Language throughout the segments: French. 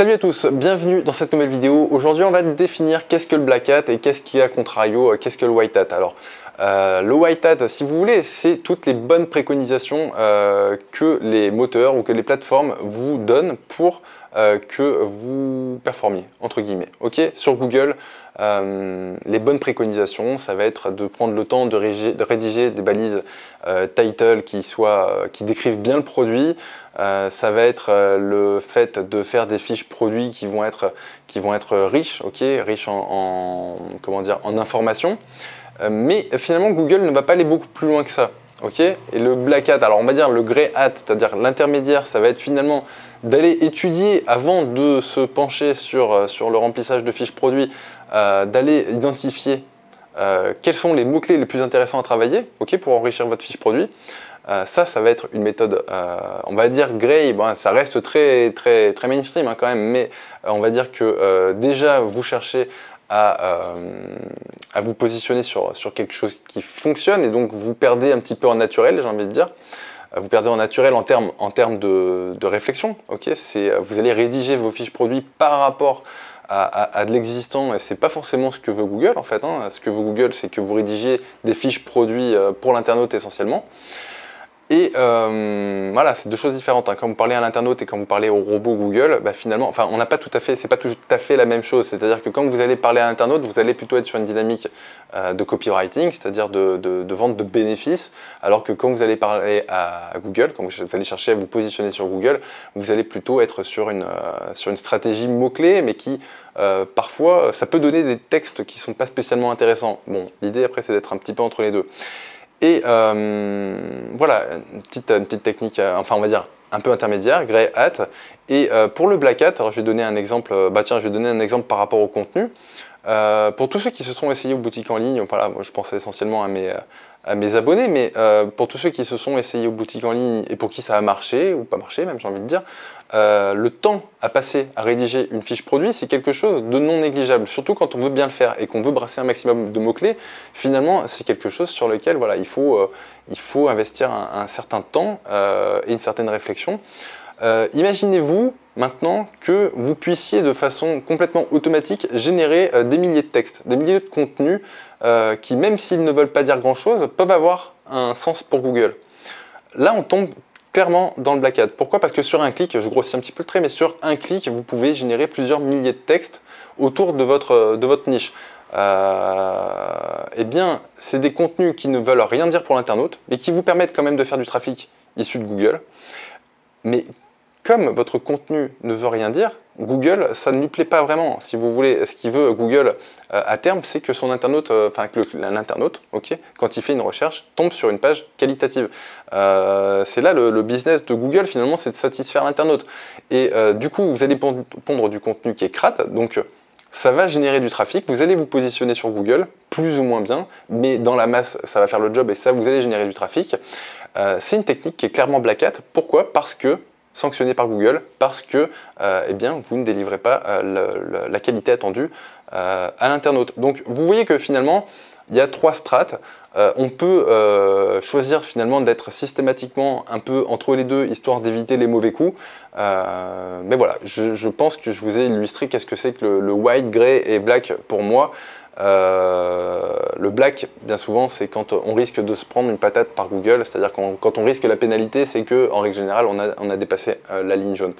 Salut à tous, bienvenue dans cette nouvelle vidéo. Aujourd'hui on va définir qu'est-ce que le Black Hat et qu'est-ce qui, à contrario, qu'est-ce que le White Hat. Alors le White Hat, si vous voulez, c'est toutes les bonnes préconisations que les moteurs ou que les plateformes vous donnent pour que vous performiez, entre guillemets. Ok, sur Google, les bonnes préconisations, ça va être de prendre le temps de rédiger des balises title qui décrivent bien le produit. Ça va être le fait de faire des fiches produits qui vont être riches, riches en informations. Mais finalement, Google ne va pas aller beaucoup plus loin que ça. Et le Black Hat, alors on va dire le Grey Hat, c'est-à-dire l'intermédiaire, ça va être finalement d'aller étudier avant de se pencher sur le remplissage de fiches produits, d'aller identifier quels sont les mots-clés les plus intéressants à travailler pour enrichir votre fiche produit. Ça va être une méthode, on va dire grey, bon, ça reste très mainstream quand même, mais on va dire que déjà vous cherchez à vous positionner sur quelque chose qui fonctionne et donc vous perdez un petit peu en naturel, j'ai envie de dire. Vous perdez en naturel en termes de réflexion. Vous allez rédiger vos fiches produits par rapport à de l'existant, et c'est pas forcément ce que veut Google en fait. Ce que veut Google, c'est que vous rédigiez des fiches produits pour l'internaute essentiellement. Et voilà, c'est deux choses différentes. Quand vous parlez à l'internaute et quand vous parlez au robot Google, finalement, enfin, on n'a pas tout à fait, c'est pas tout à fait la même chose. C'est-à-dire que quand vous allez parler à l'internaute, vous allez plutôt être sur une dynamique de copywriting, c'est-à-dire de vente de bénéfices, alors que quand vous allez parler à Google, quand vous allez chercher à vous positionner sur Google, vous allez plutôt être sur une stratégie mots-clés, mais qui parfois, ça peut donner des textes qui ne sont pas spécialement intéressants. Bon, l'idée après, c'est d'être un petit peu entre les deux. Et voilà, une petite technique, enfin on va dire un peu intermédiaire, Grey Hat. Et pour le Black Hat, alors je vais donner un exemple, je vais donner un exemple par rapport au contenu. Pour tous ceux qui se sont essayés aux boutiques en ligne, voilà, moi je pensais essentiellement à mes abonnés, mais pour tous ceux qui se sont essayés aux boutiques en ligne et pour qui ça a marché, ou pas marché même j'ai envie de dire, le temps à passer à rédiger une fiche produit, c'est quelque chose de non négligeable, surtout quand on veut bien le faire et qu'on veut brasser un maximum de mots-clés. Finalement, c'est quelque chose sur lequel voilà, il faut investir un certain temps et une certaine réflexion. Imaginez-vous maintenant que vous puissiez de façon complètement automatique générer des milliers de textes, des milliers de contenus qui, même s'ils ne veulent pas dire grand-chose, peuvent avoir un sens pour Google. Là, on tombe clairement dans le Black Hat. Pourquoi? Parce que sur un clic, je grossis un petit peu le trait, mais sur un clic, vous pouvez générer plusieurs milliers de textes autour de votre niche. Eh bien, c'est des contenus qui ne veulent rien dire pour l'internaute, mais qui vous permettent quand même de faire du trafic issu de Google. Mais comme votre contenu ne veut rien dire, Google, ça ne lui plaît pas vraiment. Si vous voulez, ce qu'il veut Google à terme, c'est que son internaute, l'internaute, quand il fait une recherche, tombe sur une page qualitative. C'est là le business de Google, finalement, c'est de satisfaire l'internaute. Et du coup, vous allez pondre du contenu qui est crade, donc ça va générer du trafic. Vous allez vous positionner sur Google, plus ou moins bien, mais dans la masse, ça va faire le job et ça, vous allez générer du trafic. C'est une technique qui est clairement Black Hat. Pourquoi? Parce que sanctionné par Google, parce que vous ne délivrez pas la qualité attendue à l'internaute. Donc vous voyez que finalement, il y a trois strates. On peut choisir finalement d'être systématiquement un peu entre les deux, histoire d'éviter les mauvais coups. Mais voilà, je pense que je vous ai illustré qu'est-ce que c'est que le white, grey et black pour moi. Le black, bien souvent, c'est quand on risque de se prendre une patate par Google, c'est-à-dire quand on risque la pénalité, c'est qu'en règle générale, on a dépassé la ligne jaune.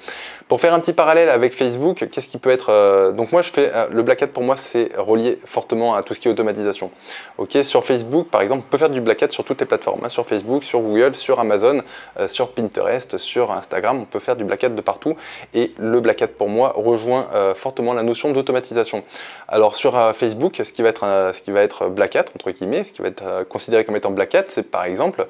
Pour faire un petit parallèle avec Facebook, qu'est-ce qui peut être... donc moi, je fais le Black Hat, pour moi, c'est relié fortement à tout ce qui est automatisation. Sur Facebook, par exemple, on peut faire du Black Hat sur toutes les plateformes, sur Facebook, sur Google, sur Amazon, sur Pinterest, sur Instagram, on peut faire du Black Hat de partout. Et le Black Hat, pour moi, rejoint fortement la notion d'automatisation. Alors sur Facebook, ce qui va être Black Hat, entre guillemets, ce qui va être considéré comme étant Black Hat, c'est par exemple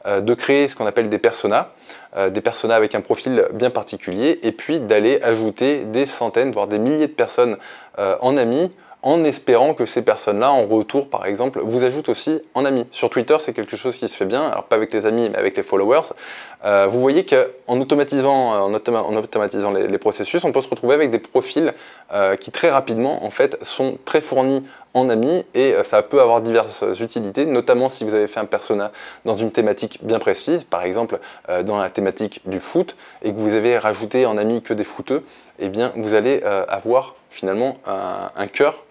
de créer ce qu'on appelle des personas avec un profil bien particulier, et puis d'aller ajouter des centaines, voire des milliers de personnes en amis, en espérant que ces personnes-là, en retour, par exemple, vous ajoutent aussi en amis. Sur Twitter, c'est quelque chose qui se fait bien, alors pas avec les amis, mais avec les followers. Vous voyez qu'en automatisant les processus, on peut se retrouver avec des profils qui très rapidement, en fait, sont très fournis en ami et ça peut avoir diverses utilités, notamment si vous avez fait un persona dans une thématique bien précise, par exemple dans la thématique du foot, et que vous avez rajouté en ami que des footeux, eh bien vous allez avoir finalement un cœur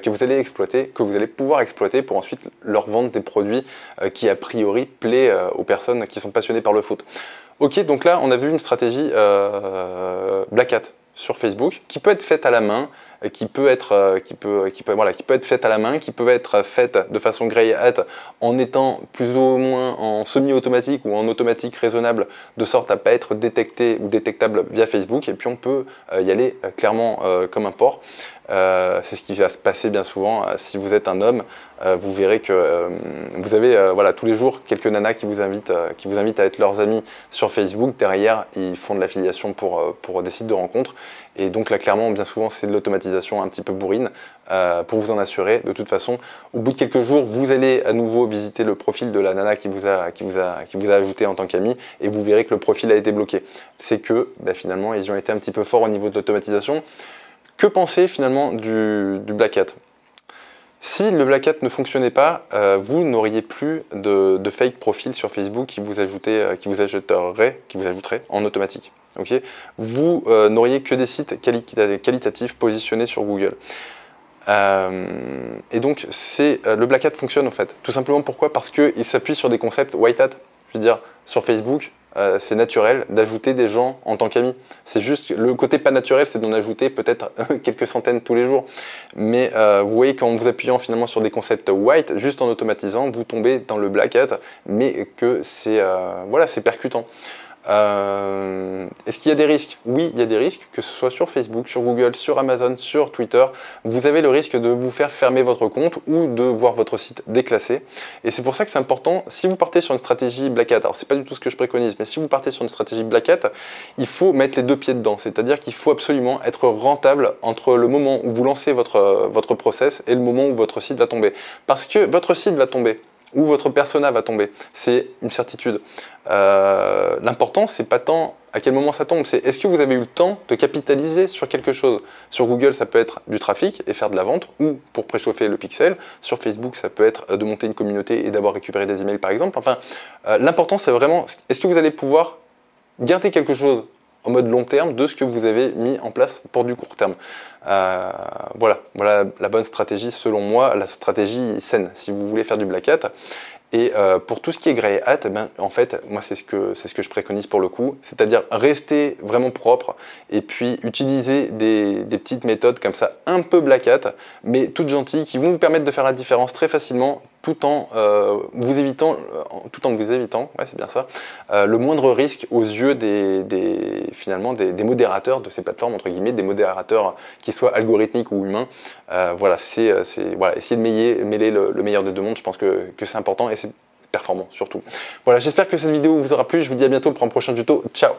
que vous allez exploiter, que vous allez pouvoir exploiter pour ensuite leur vendre des produits qui a priori plaît aux personnes qui sont passionnées par le foot. Ok, donc là on a vu une stratégie Black Hat sur Facebook qui peut être faite à la main, qui peut être faite à la main, qui peut être faite de façon grey hat en étant plus ou moins en semi-automatique ou en automatique raisonnable, de sorte à ne pas être détecté ou détectable via Facebook, et puis on peut y aller clairement comme un porc. C'est ce qui va se passer bien souvent. Si vous êtes un homme, vous verrez que vous avez voilà, tous les jours quelques nanas qui vous invitent à être leurs amis sur Facebook. Derrière, ils font de l'affiliation pour des sites de rencontres. Et donc là, clairement, bien souvent, c'est de l'automatisation un petit peu bourrine. Pour vous en assurer, de toute façon, au bout de quelques jours, vous allez à nouveau visiter le profil de la nana qui vous a ajouté en tant qu'ami, et vous verrez que le profil a été bloqué. C'est que finalement, ils ont été un petit peu forts au niveau de l'automatisation. Que penser finalement du Black Hat? Si le Black Hat ne fonctionnait pas, vous n'auriez plus de fake profil sur Facebook qui vous ajouterait en automatique. Okay, vous n'auriez que des sites qualitatifs positionnés sur Google. Et donc le Black Hat fonctionne en fait. Tout simplement pourquoi? Parce qu'il s'appuie sur des concepts white hat. Je veux dire, sur Facebook, c'est naturel d'ajouter des gens en tant qu'amis. C'est juste, le côté pas naturel, c'est d'en ajouter peut-être quelques centaines tous les jours. Mais vous voyez qu'en vous appuyant finalement sur des concepts white, juste en automatisant, vous tombez dans le Black Hat, mais que c'est voilà, c'est percutant. Est-ce qu'il y a des risques? Oui, il y a des risques, que ce soit sur Facebook, sur Google, sur Amazon, sur Twitter. Vous avez le risque de vous faire fermer votre compte ou de voir votre site déclassé. Et c'est pour ça que c'est important, si vous partez sur une stratégie Black Hat, alors c'est pas du tout ce que je préconise, mais si vous partez sur une stratégie Black Hat, il faut mettre les deux pieds dedans. C'est-à-dire qu'il faut absolument être rentable entre le moment où vous lancez votre process et le moment où votre site va tomber. Parce que votre site va tomber, où votre persona va tomber, c'est une certitude. L'important, c'est pas tant à quel moment ça tombe, c'est est-ce que vous avez eu le temps de capitaliser sur quelque chose. Sur Google, ça peut être du trafic et faire de la vente, ou pour préchauffer le pixel. Sur Facebook, ça peut être de monter une communauté et d'avoir récupéré des emails, par exemple. Enfin, l'important, c'est vraiment, est-ce que vous allez pouvoir garder quelque chose en mode long terme de ce que vous avez mis en place pour du court terme. Voilà la bonne stratégie selon moi, la stratégie saine si vous voulez faire du Black Hat. Et pour tout ce qui est grey hat, en fait, moi c'est ce que je préconise pour le coup, c'est-à-dire rester vraiment propre et puis utiliser des petites méthodes comme ça, un peu Black Hat, mais toutes gentilles, qui vont vous permettre de faire la différence très facilement, tout en vous évitant, ouais, c'est bien ça, le moindre risque aux yeux finalement des modérateurs de ces plateformes, entre guillemets, des modérateurs qui soient algorithmiques ou humains. Voilà, voilà, essayer de mêler le meilleur des deux mondes, je pense que c'est important et c'est performant surtout. Voilà, j'espère que cette vidéo vous aura plu, je vous dis à bientôt pour un prochain tuto, ciao!